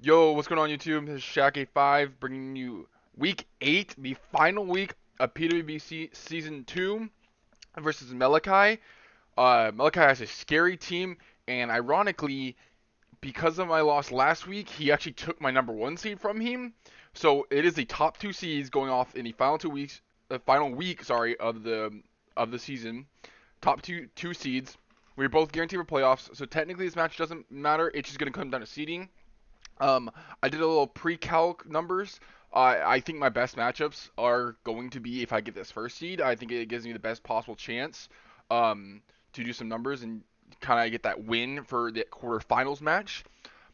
Yo, what's going on YouTube? This is Shaq85 bringing you week 8, the final week of PWBC Season 2 versus Meliekpi. Meliekpi has a scary team, and ironically, because of my loss last week, he actually took my number 1 seed from him. So it is the top 2 seeds going off in the final week, sorry, of the season. Top two seeds. We're both guaranteed for playoffs, so technically this match doesn't matter. It's just going to come down to seeding. Um, I did a little pre-calc numbers. I think my best matchups are going to be if I get this first seed. I think it gives me the best possible chance um, to do some numbers and kind of get that win for the quarterfinals match.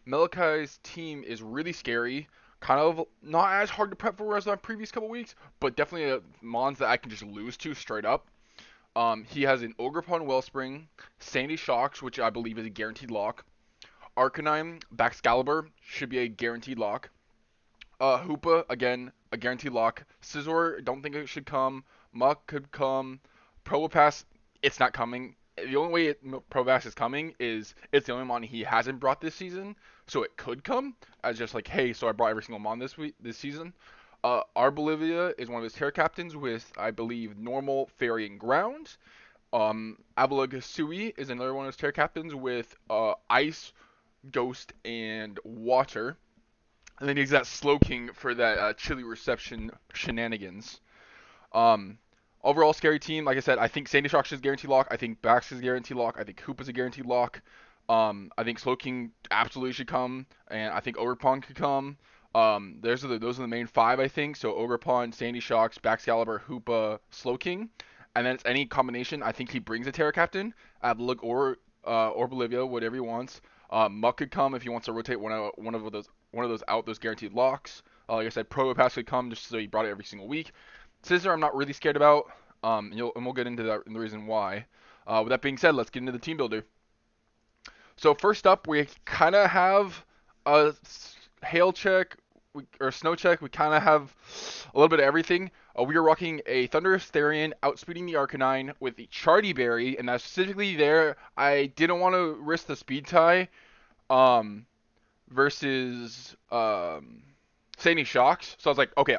Meliekpi's team is really scary. Kind of not as hard to prep for as my previous couple weeks, but definitely a mons that I can just lose to straight up. He has an Ogrepon Wellspring, Sandy Shocks, which I believe is a guaranteed lock. Arcanine, Baxcalibur should be a guaranteed lock. Hoopa, again, a guaranteed lock. Scizor, don't think it should come. Muck could come. Probopass, it's not coming. The only way Probopass is coming is it's the only mon he hasn't brought this season, so it could come as just like, hey, so I brought every single mon this season. Bolivia is one of his Terra captains with, I believe, normal, fairy, and ground. Avalugg is another one of his Terra captains with ice, ghost, and water. And then he's got Slowking for that chili reception shenanigans. Um, Overall, scary team. Like I said, I think Sandy Shock is guaranteed lock. I think Bax is guaranteed lock. I think Hoop is a guaranteed lock. I think Slowking absolutely should come, and I think Overpawn could come. Those are the main five, I think. So Overpawn, Sandy Shocks, Baxcalibur, Hoopa, Slowking, and then it's any combination. I think he brings a Terra Captain, Ablook or Bolivia, whatever he wants. Muck could come if he wants to rotate one of those out, those guaranteed locks. Like I said, Probopass could come just so he brought it every single week. Scizor, I'm not really scared about, and we'll get into that and the reason why. With that being said, let's get into the team builder. So first up, we kind of have a hail check or snow check. We kind of have a little bit of everything. We are rocking a Thunderous Therian outspeeding the Arcanine with the Chardy Berry, and that's specifically there. I didn't want to risk the speed tie um, versus Sandy Shocks. So I was like, okay,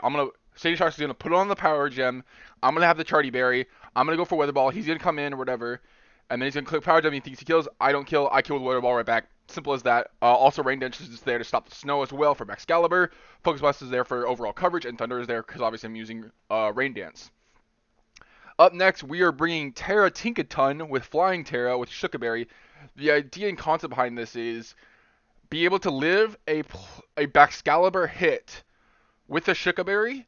Sandy Shocks is gonna put on the Power Gem. I'm gonna have the Chardy Berry. I'm gonna go for Weather Ball. He's gonna come in or whatever, and then he's gonna click Power Gem. He thinks he kills. I don't kill. I kill with Weather Ball right back. Simple as that. Also, Rain Dance is just there to stop the snow as well for Excalibur. Focus Blast is there for overall coverage, and Thunder is there because obviously I'm using Rain Dance. Up next, we are bringing Terra Tinkaton with Flying Terra with Shukaberry. The idea and concept behind this is be able to live a Baxcalibur hit with a Shukaberry,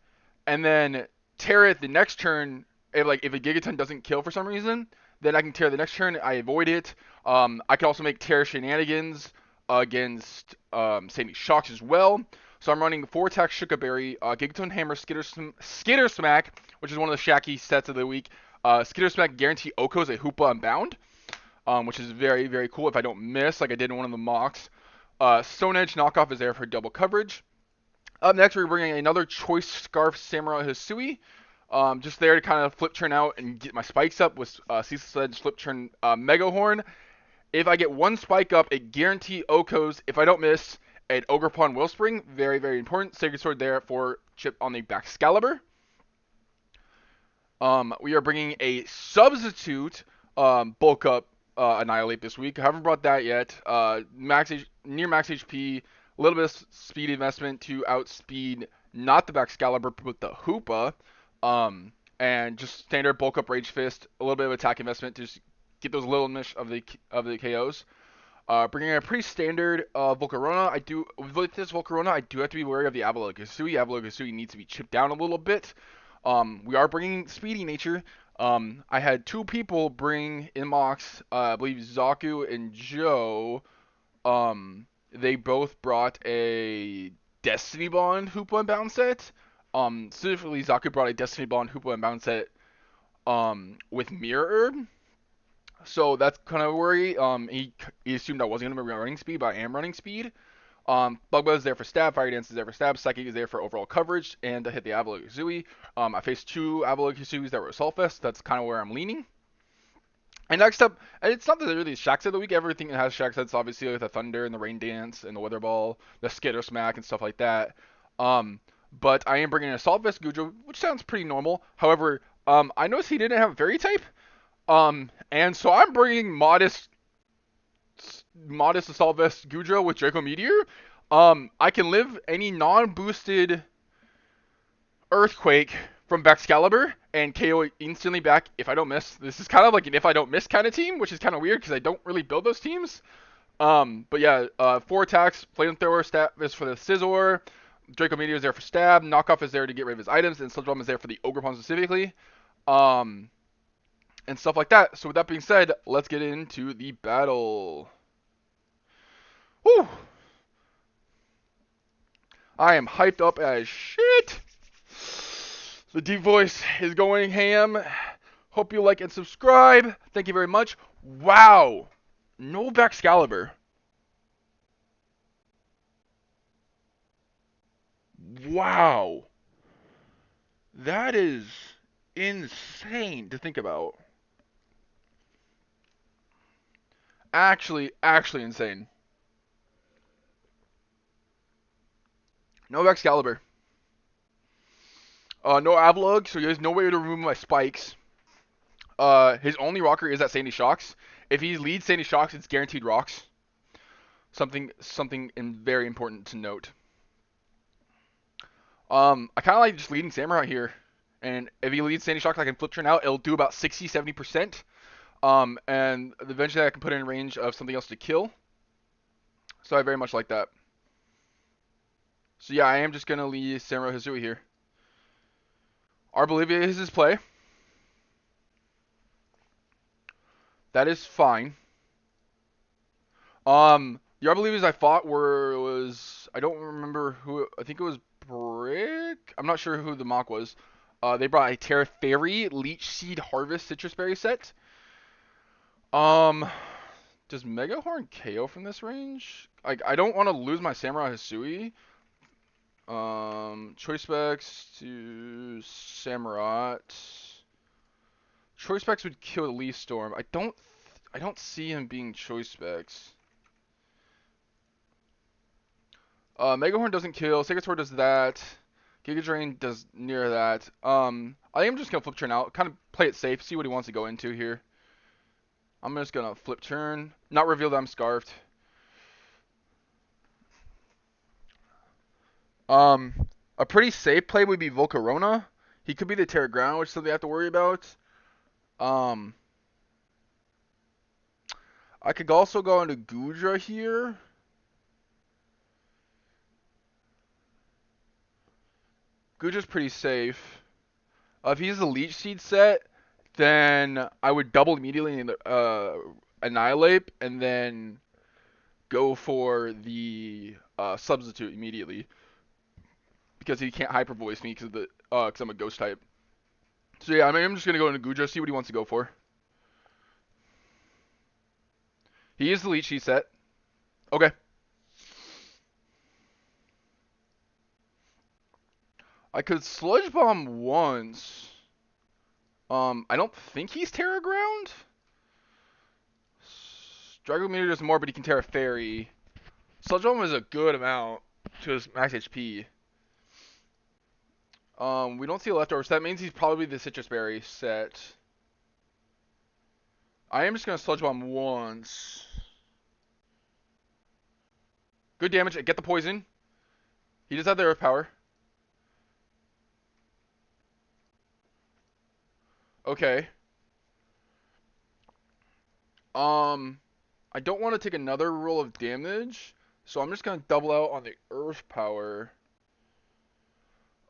and then tear it the next turn. If a Gigaton doesn't kill for some reason, then I can tear the next turn. I avoid it. I can also make tear shenanigans against Sandy Shocks as well. So I'm running 4-attack Shukaberry, Gigaton Hammer, Skitter Smack, which is one of the Shacky sets of the week. Skitter Smack guarantee Okos a Hoopa Unbound, which is very, very cool if I don't miss, like I did in one of the mocks. Stone Edge Knockoff is there for double coverage. Up next, we're bringing another Choice Scarf Samurai Hisui. Just there to kind of flip turn out and get my spikes up with Ceaseless Edge flip turn Mega Horn. If I get one spike up, it guarantee Okos. If I don't miss, an Ogrepon Wellspring. Very, very important. Sacred Sword there for chip on the Baxcalibur. We are bringing a substitute bulk up Annihilate this week. I haven't brought that yet. Near max HP. A little bit of speed investment to outspeed not the Baxcalibur but the Hoopa, and just standard bulk up Rage Fist, a little bit of attack investment to just get those little niche of the KOs. Bringing a pretty standard Volcarona. With this Volcarona, I do have to be wary of the Avalugg Hisui. Avalugg Hisui needs to be chipped down a little bit. We are bringing Speedy Nature. I had two people bring in mocks, I believe Zaku and Joe. They both brought a Destiny Bond Hoopa Unbound set. Specifically, Zaku brought a Destiny Bond Hoopa Unbound set with Mirror Herb. So that's kind of a worry. He assumed I wasn't going to be running speed, but I am running speed. Bug Buzz is there for stab, Fire Dance is there for stab, Psychic is there for overall coverage, and to hit the Avalugg Hisui. I faced two Avalugg Hisuis that were Assault Vest. That's kind of where I'm leaning. And next up, and it's not that really Shack Set of the week. Everything has Shack Sets, obviously, like the Thunder and the Rain Dance and the Weather Ball, the Skitter Smack and stuff like that. Um, but I am bringing an Assault Vest Gujo, which sounds pretty normal. However, I noticed he didn't have Fairy type. And so I'm bringing modest Assault Vest Gujo with Draco Meteor. I can live any non-boosted Earthquake from Excalibur and KO instantly back if I don't miss. This is kind of like an if I don't miss kind of team, which is kind of weird because I don't really build those teams. But yeah, 4 attacks. Flamethrower stat is for the Scizor. Draco Meteor is there for stab. Knockoff is there to get rid of his items, and Sludge Bomb is there for the Ogerpon specifically. Um, and stuff like that. So with that being said, let's get into the battle. Whew! I am hyped up as shit. The deep voice is going ham. Hope you like and subscribe. Thank you very much. Wow. No Excalibur. Wow. That is insane to think about. Actually insane. No Excalibur. No Avalugg, so there's no way to remove my spikes. His only rocker is that Sandy Shocks. If he leads Sandy Shocks, it's guaranteed rocks. Something very important to note. I kind of like just leading Samurai here. And if he leads Sandy Shocks, I can flip turn out. It'll do about 60-70%. And eventually I can put it in range of something else to kill. So I very much like that. So yeah, I am just going to lead Samurai Hisui here. Bolivia is his play. That is fine. The Arbolivias I fought was I don't remember who. I think it was Brick. I'm not sure who the mock was. They brought a Terra Fairy Leech Seed Harvest Citrus Berry set. Does Mega Horn KO from this range? I don't want to lose my Samurai Hisui. Choice specs to Samurai. Choice specs would kill the Leaf Storm. I don't see him being choice specs. Megahorn doesn't kill. Sacred Sword does that. Giga Drain does near that. I am just gonna flip turn out. Kind of play it safe. See what he wants to go into here. I'm just gonna flip turn. Not reveal that I'm scarfed. A pretty safe play would be Volcarona. He could be the Terra Ground, which is something I have to worry about. I could also go into Gudra here. Gudra's pretty safe. If he's a Leech Seed set, then I would double immediately and Annihilate, and then go for the Substitute immediately. Because he can't Hyper Voice me because I'm a Ghost type. So yeah, I'm just going to go into Gudra, see what he wants to go for. He is the Leech Seed set. Okay. I could Sludge Bomb once. I don't think he's Terra Ground. Drago Meteor does more, but he can Terra Fairy. Sludge Bomb is a good amount to his max HP. We don't see a leftover, so that means he's probably the Citrus Berry set. I am just going to Sludge Bomb once. Good damage. Get the poison. He does have the Earth Power. Okay. I don't want to take another roll of damage, so I'm just going to double out on the Earth Power.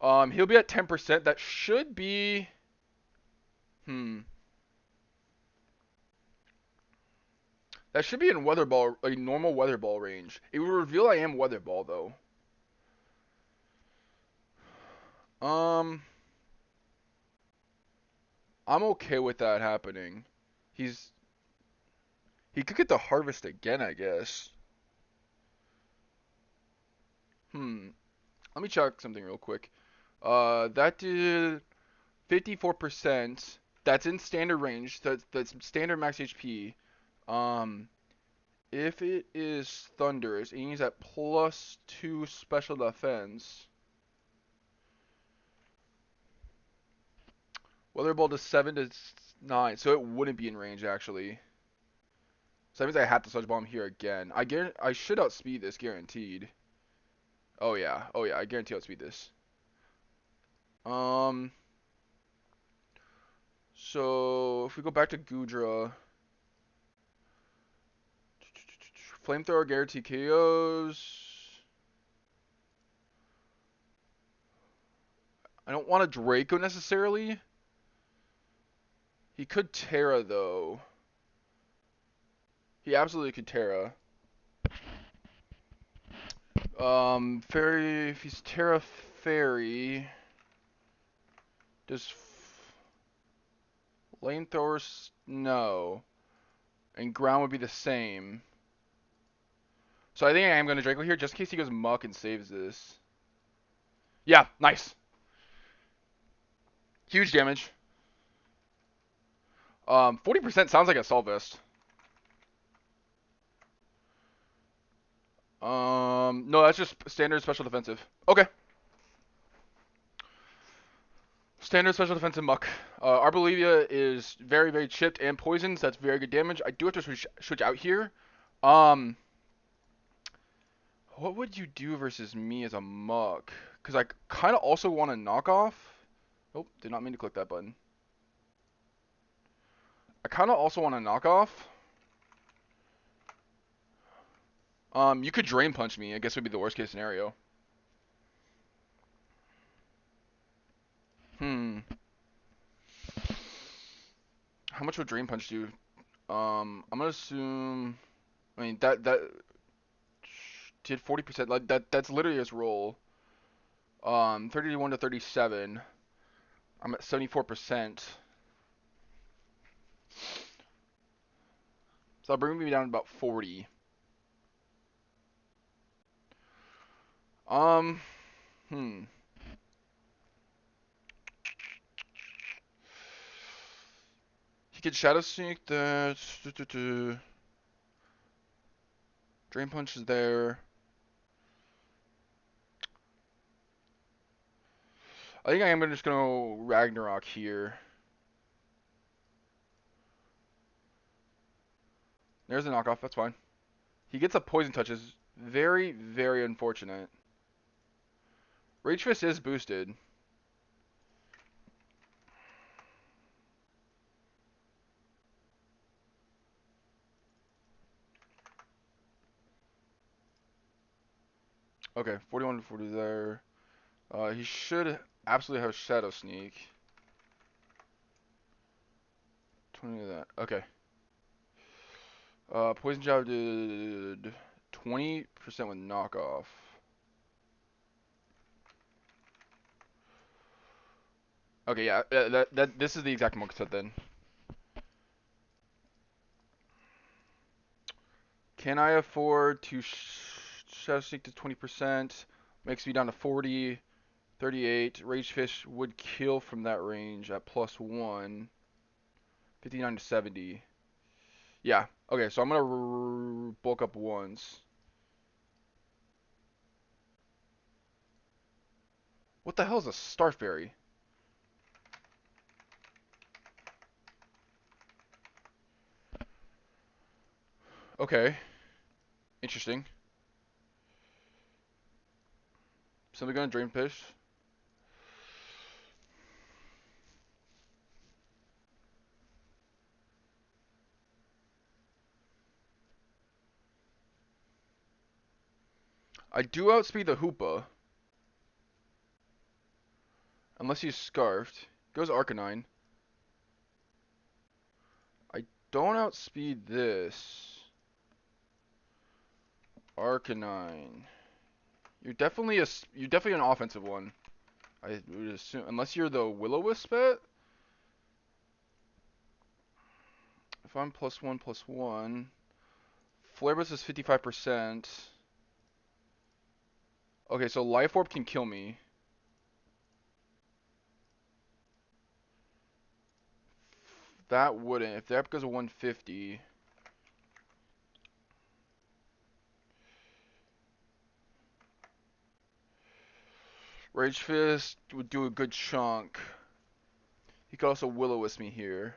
He'll be at 10%. That should be... That should be in Weather Ball, like normal Weather Ball range. It will reveal I am Weather Ball, though. I'm okay with that happening. He could get the Harvest again, I guess. Let me check something real quick. That did 54%. That's in standard range. That's standard max HP. Um, if it is Thunders, and he's at +2 special defense. Weather Ball does 7 to 9, so it wouldn't be in range actually. So that means I have to Sludge Bomb here again. I should outspeed this, guaranteed. Oh yeah, I guarantee I'll outspeed this. Um, so if we go back to Gudra, Flamethrower guarantee KOs. I don't want a Draco necessarily. He could Terra though. He absolutely could Terra. Fairy. If he's Terra Fairy, does Flamethrowers no, and Ground would be the same. So I think I am gonna Draco here just in case he goes Muck and saves this. Yeah, nice. Huge damage. 40% sounds like a Assault Vest. No, that's just standard special defensive. Okay. Standard special defensive Muck. Arbolevia is very, very chipped and poisoned, so that's very good damage. I do have to switch out here. What would you do versus me as a Muck? Because I kind of also want to knock off. Oh, did not mean to click that button. I kind of also want to knock off. You could Drain Punch me. I guess would be the worst case scenario. How much would Drain Punch do? I'm gonna assume. I mean that did 40%. Like that's literally his roll. 31 to 37. I'm at 74%. So that'll bring me down to about 40. Um, hmm. He could Shadow Sneak that. Drain Punch is there. I think I am just gonna Ragnarok here. There's a knockoff, that's fine. He gets a Poison Touch, is very, very unfortunate. Rage Fist is boosted. Okay, 41 to 40 there. He should absolutely have Shadow Sneak. 20 of that. Okay. Poison Jab did 20% with knockoff. Okay, yeah, this is the exact mark set then. Can I afford to Shadow Sneak to 20%? Makes me down to 40, 38. Rage Fish would kill from that range at +1. 59 to 70. Yeah. Okay, so I'm gonna bulk up once. What the hell is a Star Fairy? Okay. Interesting. Somebody gonna Drain Fish. I do outspeed the Hoopa. Unless he's Scarfed. Goes Arcanine. I don't outspeed this. Arcanine. You're definitely an offensive one. I would assume, unless you're the Will-O-Wisp bet. If I'm +1/+1, Flare Blitz is 55%. Okay, so Life Orb can kill me. That wouldn't. If that goes to 150. Rage Fist would do a good chunk. He could also Will-O-Wisp me here.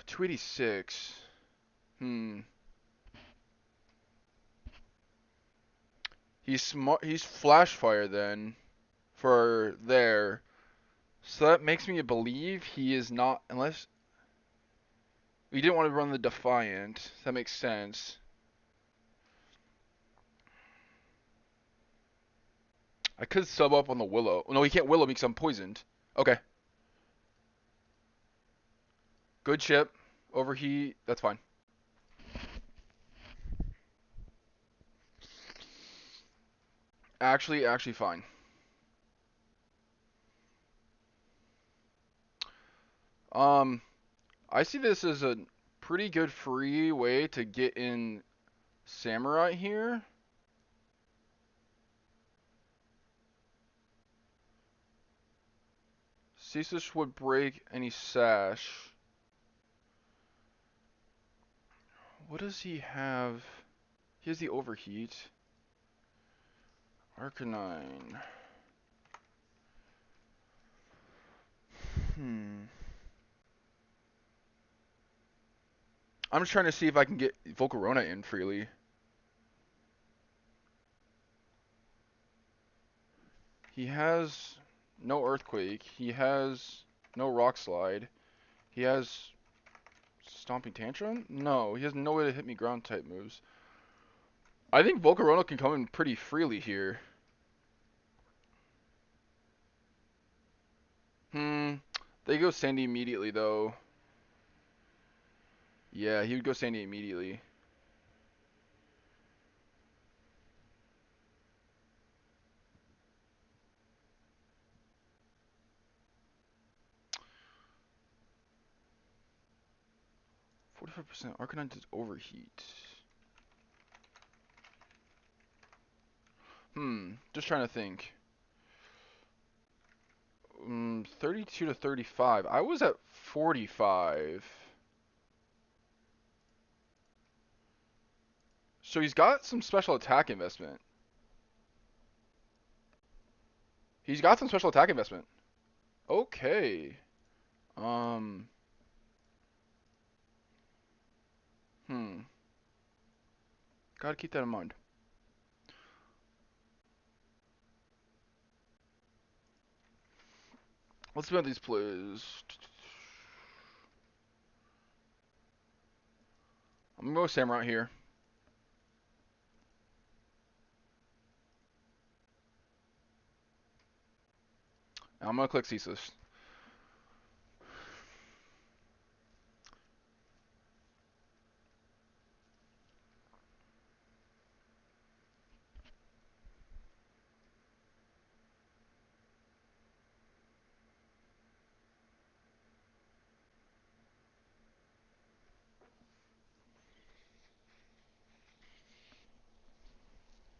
286. He's smart. He's Flash Fire then for there. So that makes me believe he is not, unless we didn't want to run the Defiant. That makes sense. I could sub up on the Willow. No, he can't Willow me because I'm poisoned. Okay. Good chip. Overheat. That's fine. Actually fine. I see this as a pretty good free way to get in Samurai here. Ceaseless would break any sash. What does he have? He has the overheat. Arcanine. I'm just trying to see if I can get Volcarona in freely. He has no Earthquake. He has no Rock Slide. He has Stomping Tantrum? No, he has no way to hit me ground type moves. I think Volcarona can come in pretty freely here. They go Sandy immediately though. Yeah, he would go Sandy immediately. %. Arcanine does overheat. Just trying to think. 32 to 35. I was at 45. So he's got some special attack investment. He's got some special attack investment. Okay. Gotta keep that in mind. Let's see about these plays. I'm gonna go Samurai here. I'm gonna click Ceaseless.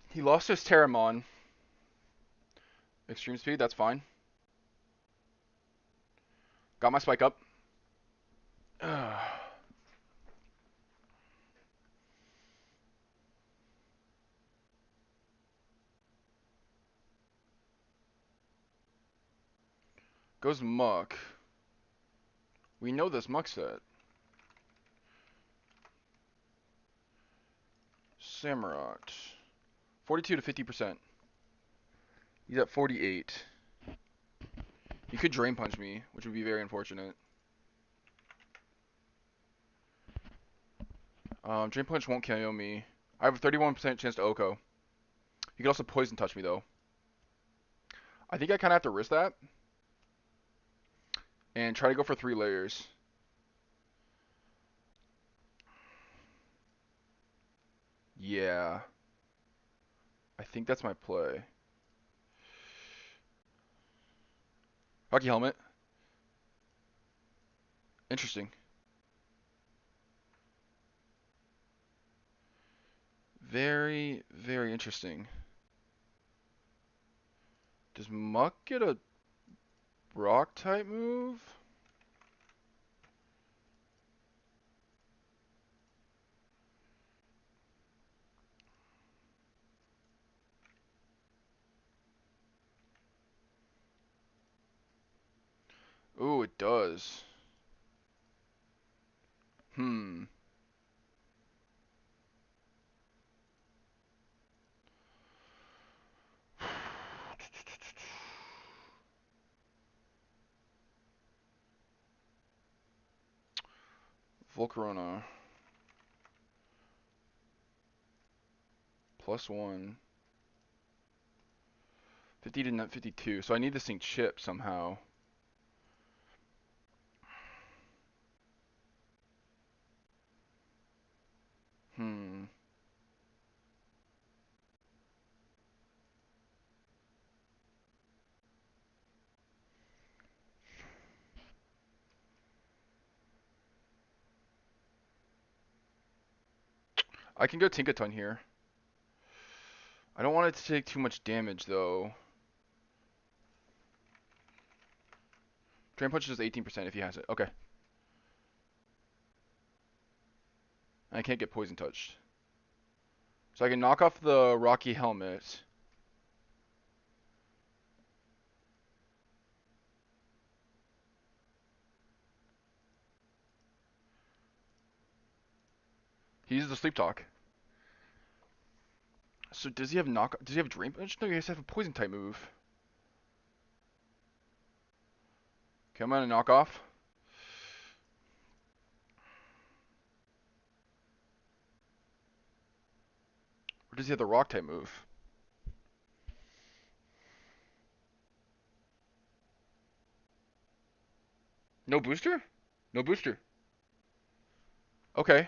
He lost his Terramon. Extreme speed, that's fine. Got my spike up. Goes Muck. We know this Muck set. Samurott. 42 to 50%. He's at 48. He could Drain Punch me, which would be very unfortunate. Drain Punch won't KO me. I have a 31% chance to Oko. He could also Poison Touch me, though. I think I kind of have to risk that. And try to go for 3 layers. Yeah. I think that's my play. Hockey Helmet. Interesting. Very, very interesting. Does Muck get a Rock type move? Ooh, it does. Hmm. Volcarona. +1. 50 to net 52. So I need this thing chipped somehow. Hmm. I can go Tinkaton here. I don't want it to take too much damage though. Drain Punch does 18% if he has it. Okay. I can't get Poison Touched. So I can knock off the Rocky Helmet. He uses the Sleep Talk. So does he have Does he have Drain Punch? No, he has to have a Poison type move. Okay, I'm gonna knock off. Or does he have the Rock type move? No booster? No booster. Okay.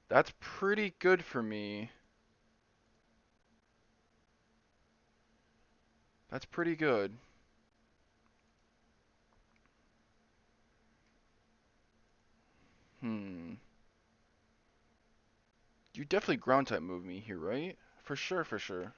That's pretty good for me. That's pretty good. Hmm. You definitely ground type move me here, right? For sure, for sure.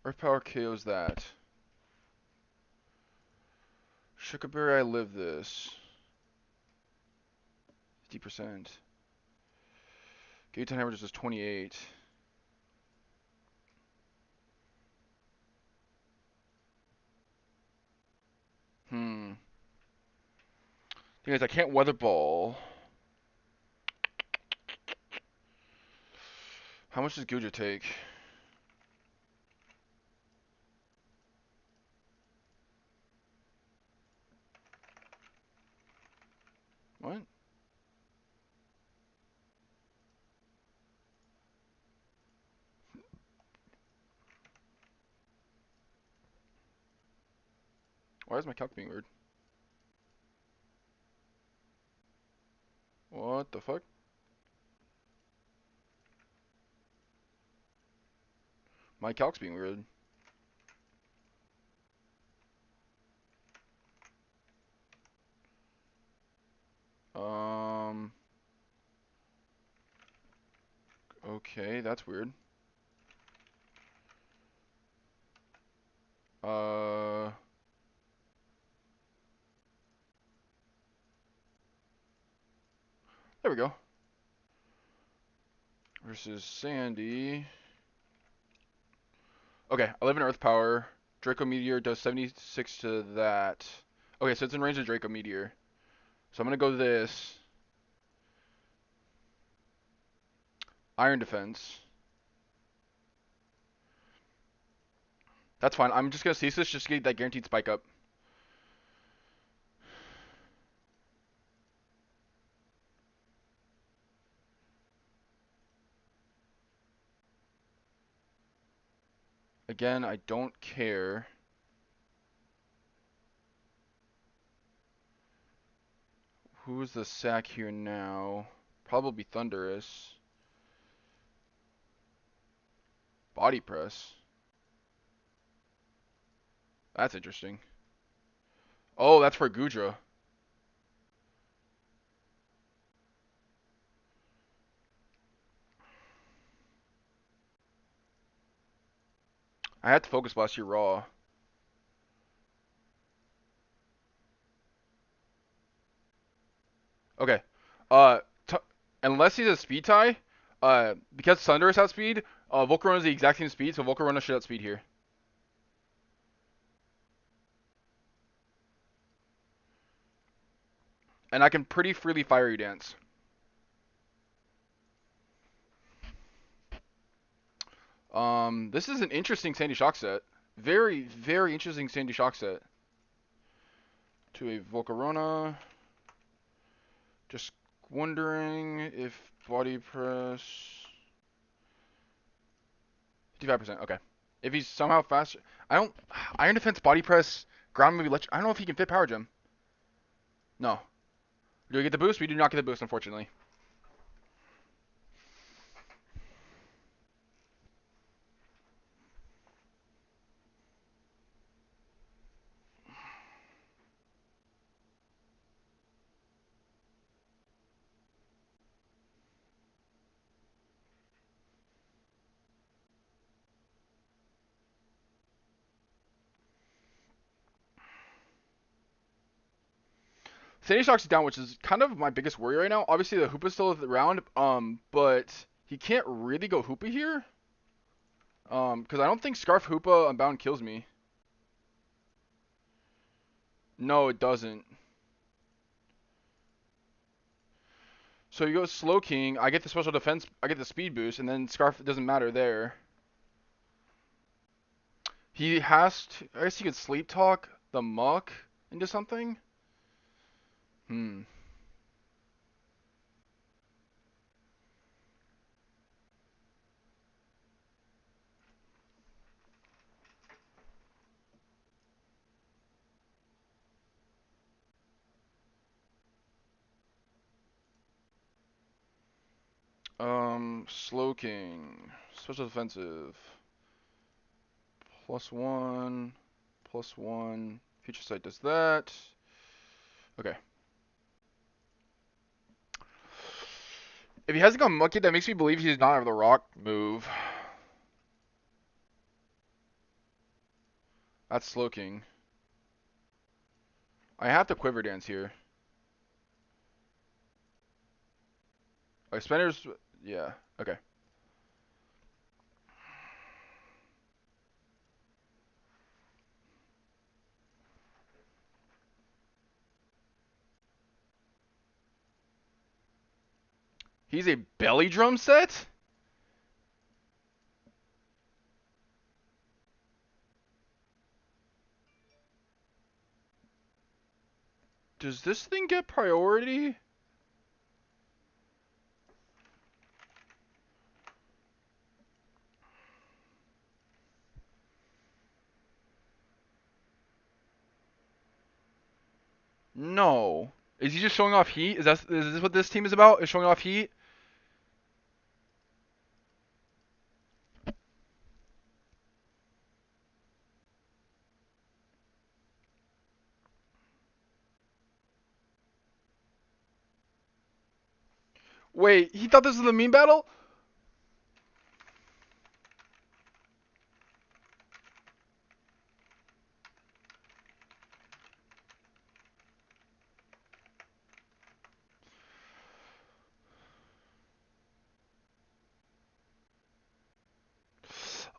Earth Power KOs that. Sugarberry, I live this. 50%. Gaton Hammer just does 28. Hmm. Thing is, I can't Weather Ball. How much does Guja take? What? Why is my calc being weird? What the fuck? My calc's being weird. Um. Okay, that's weird. Uh. There we go. Versus Sandy. Okay, 11 Earth Power. Draco Meteor does 76 to that. Okay, so it's in range of Draco Meteor. So I'm gonna go this. Iron Defense. That's fine. I'm just gonna cease this just to get that guaranteed spike up. Again, I don't care. Who's the sack here now? Probably Thunderous. Body Press. That's interesting. Oh, that's for Gudra. I had to Focus Blast here raw. Okay. Uh, t Unless he's a speed tie, because Thunder is outspeed, Volcarona is the exact same speed, so Volcarona should outspeed here. And I can pretty freely Fiery Dance. This is an interesting Sandy Shock set. Very, very interesting Sandy Shock set. To a Volcarona. Just wondering if body press. 55%. Okay. If he's somehow faster, I don't. Iron defense, body press, ground move, electric. I don't know if he can fit power gem. No. Do we get the boost? We do not get the boost, unfortunately. Sandy Shock's down, which is kind of my biggest worry right now. Obviously, the Hoopa's still around, but he can't really go Hoopa here. Because I don't think Scarf Hoopa Unbound kills me. No, it doesn't. So you go Slow King, I get the special defense, I get the speed boost, and then Scarf doesn't matter there. He has to, I guess he could Sleep Talk the Muck into something? Hmm. Slow King. Special defensive. +1. +1. Future Sight does that. Okay. If he hasn't gone Mucky, that makes me believe he does not have the Rock move. That's Slow King. I have to Quiver Dance here. Like, Spenders... Yeah. Okay. He's a Belly Drum set? Does this thing get priority? No. Is he just showing off heat? Is this what this team is about? Is showing off heat? Wait, he thought this was the meme battle?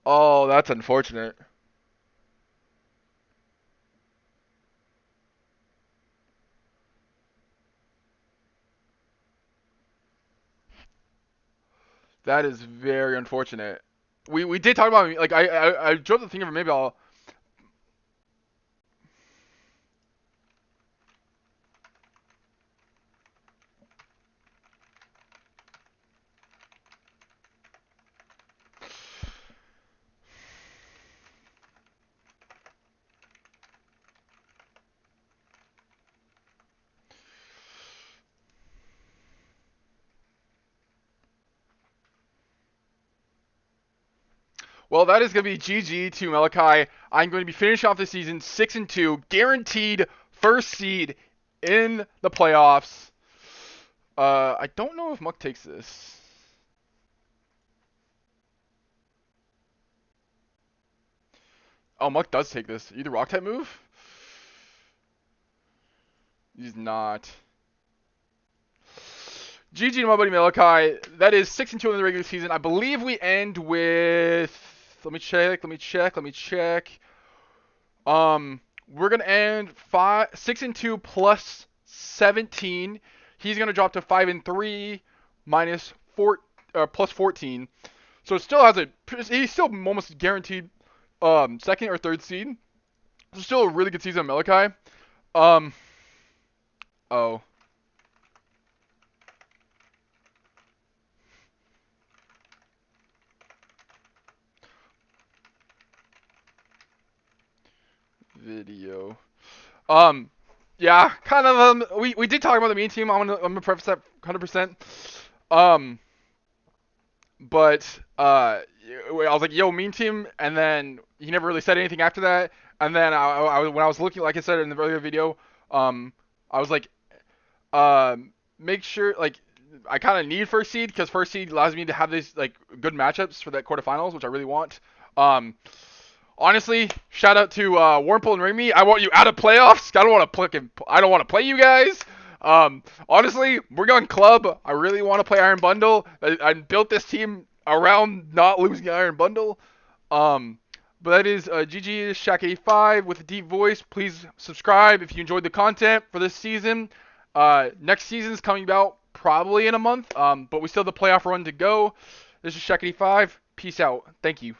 Oh, that's unfortunate. That is very unfortunate. We did talk about, like, I drove the thing over maybe I'll. Well, that is going to be GG to Meliekpi. I'm going to be finishing off the season 6-2, guaranteed first seed in the playoffs. I don't know if Muck takes this. Oh, Muck does take this. Either Rock type move? He's not. GG to my buddy Meliekpi. That is 6-2 in the regular season. I believe we end with. Let me check. We're gonna end 6-2 plus 17. He's gonna drop to 5-3 minus 4 plus 14. So it still has he's still almost guaranteed second or third seed. So still a really good season of Meliekpi. Oh. Video. Yeah, kind of. We did talk about the main team. I'm gonna preface that 100%. But I was like, "Yo, mean team," and then he never really said anything after that. And then when I was looking, like I said in the earlier video, I was like, make sure like I kind of need first seed because first seed allows me to have these like good matchups for that quarterfinals, which I really want. Honestly, shout out to Warmple and Ringme. I want you out of playoffs. I don't want to play you guys. Honestly, we're going club. I really want to play Iron Bundle. I built this team around not losing Iron Bundle. But that is GG Shaq85 with a deep voice. Please subscribe if you enjoyed the content for this season. Next season's coming out probably in a month. But we still have the playoff run to go. This is Shaq85. Peace out. Thank you.